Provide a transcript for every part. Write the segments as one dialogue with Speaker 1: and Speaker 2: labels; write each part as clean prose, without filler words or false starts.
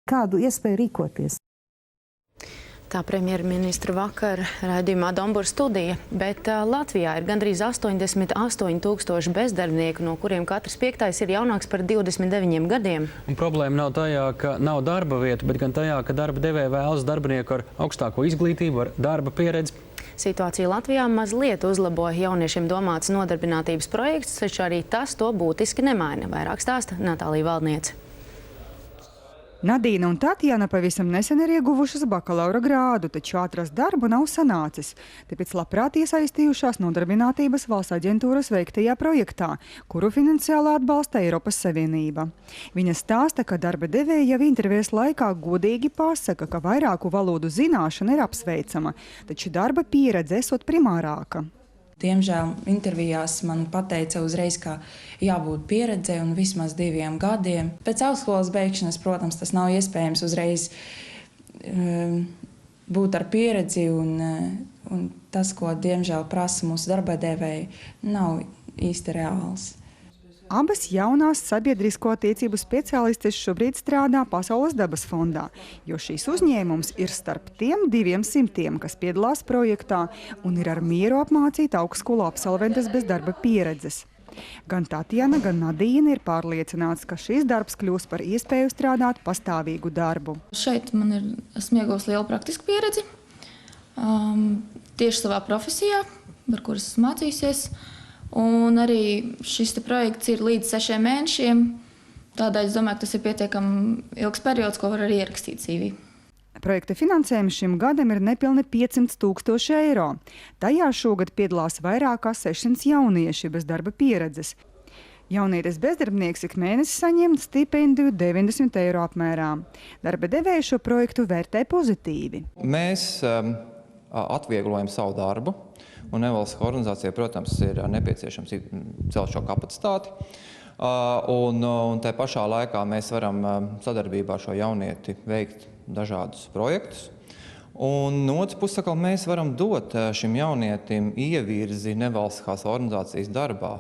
Speaker 1: Kādu iespēju rīkoties?
Speaker 2: Tā premjerministra vakar raidījumā Dombura studija, bet Latvijā ir gandrīz 88,000 bezdarbnieku, no kuriem katrs 5. ir jaunāks par 29 gadiem.
Speaker 3: Un problēma nav tajā, ka nav darba vieta, bet gan tajā, ka darba devēja vēlas darbinieku ar augstāko izglītību, ar darba pieredzi.
Speaker 2: Situāciju Latvijā mazliet uzlaboja jauniešiem domāts nodarbinātības projekts, taču arī tas to būtiski nemaina. Vairāk stāsta Natālija Valdniece.
Speaker 4: Nadīna un Tatjana pavisam nesen ir ieguvušas bakalaura grādu, taču atrast darbu nav sanācis. Tāpēc labprāt iesaistījušās Nodarbinātības valsts aģentūras veiktajā projektā, kuru finansiāli atbalsta Eiropas Savienība. Viņa stāsta, ka darba devēja jau intervijas laikā godīgi pasaka, ka vairāku valodu zināšana ir apsveicama, taču darba pieredze esot primārāka.
Speaker 5: Diemžēl intervijās man pateica uzreiz, ka jābūt pieredzei un vismaz 2 gadiem. Pēc augstskolas beigšanas, protams, tas nav iespējams uzreiz būt ar pieredzi, un tas, ko diemžēl prasa mūsu darba devēji, nav īsti reāls.
Speaker 4: Abas jaunās sabiedrisko attiecību speciālistes šobrīd strādā Pasaules dabas fondā, jo šīs uzņēmums ir starp tiem 200, kas piedalās projektā un ir ar mieru apmācīt augstskolu absolventes bez darba pieredzes. Gan Tatjana, gan Nadīna ir pārliecināts, ka šis darbs kļūs par iespēju strādāt pastāvīgu darbu.
Speaker 6: Šeit esmu ieguvusi lielu praktisku pieredzi, tieši savā profesijā, par kuras esmu mācījusies. Un arī šis projekts ir līdz 6 mēnešiem. Tādēļ es domāju, ka tas ir pietiekami ilgs periods, ko var arī ierakstīt CV.
Speaker 4: Projekta finansējums šim gadam ir nepilni 500 000 eiro. Tajā šogad piedalās vairāk kā 600 jaunieši bez darba pieredzes. Jaunietis bezdarbnieks ik mēnesi saņem stipendiju 90 eiro apmērā. Darba devēja šo projektu vērtē pozitīvi.
Speaker 7: Mēs atvieglojam savu darbu. Un nevalstiskā organizācija, protams, ir nepieciešams celt šo kapacitāti. Un tā pašā laikā mēs varam sadarbībā ar šo jaunieti veikt dažādus projektus. Un no otras puses, mēs varam dot šim jaunietim ievirzi nevalstiskās organizācijas darbā.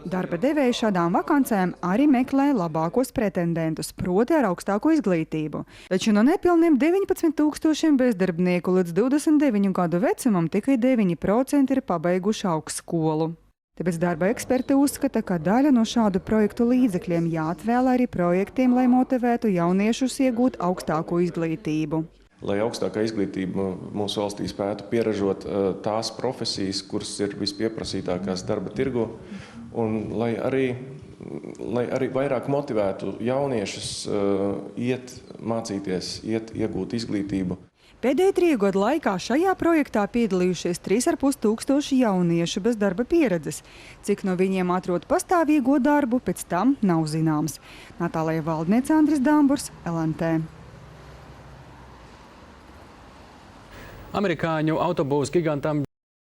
Speaker 4: Darba devēja šādām vakancēm arī meklē labākos pretendentus, proti ar augstāko izglītību. Taču no nepilniem 19 000 bezdarbnieku līdz 29 gadu vecumam tikai 9% ir pabeiguši augstskolu. Tāpēc darba eksperti uzskata, ka daļa no šādu projektu līdzekļiem jāatvēl arī projektiem, lai motivētu jauniešus iegūt augstāko izglītību.
Speaker 8: Lai augstākā izglītība mūsu valstī spētu pieražot tās profesijas, kuras ir vispieprasītākās darba tirgu, un lai arī vairāk motivētu jauniešus iet mācīties, iet iegūt izglītību.
Speaker 4: Pēdējo 3 gadu laikā šajā projektā piedalījušies 3,500 jauniešu bez darba pieredzes. Cik no viņiem atrod pastāvīgo darbu, pēc tam nav zināms. Natālija Valdniece, Andris Damburs, LNT.
Speaker 3: Amerikāņu autobūvas gigantam